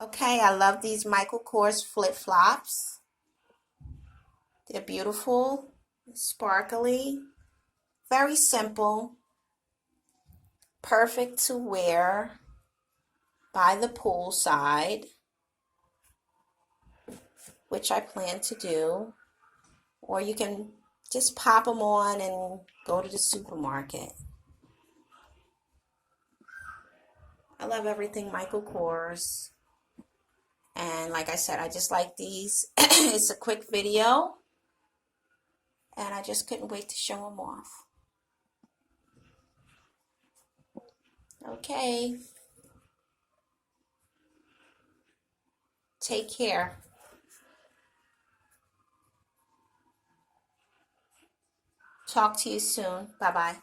Okay, I love these Michael Kors flip-flops. They're beautiful, sparkly, very simple, perfect to wear by the poolside, which I plan to do. Or you can just pop them on and go to the supermarket. I love everything Michael Kors. And like I said, I just like these. It's a quick video. And I just couldn't wait to show them off. Okay. Take care. Talk to you soon. Bye-bye.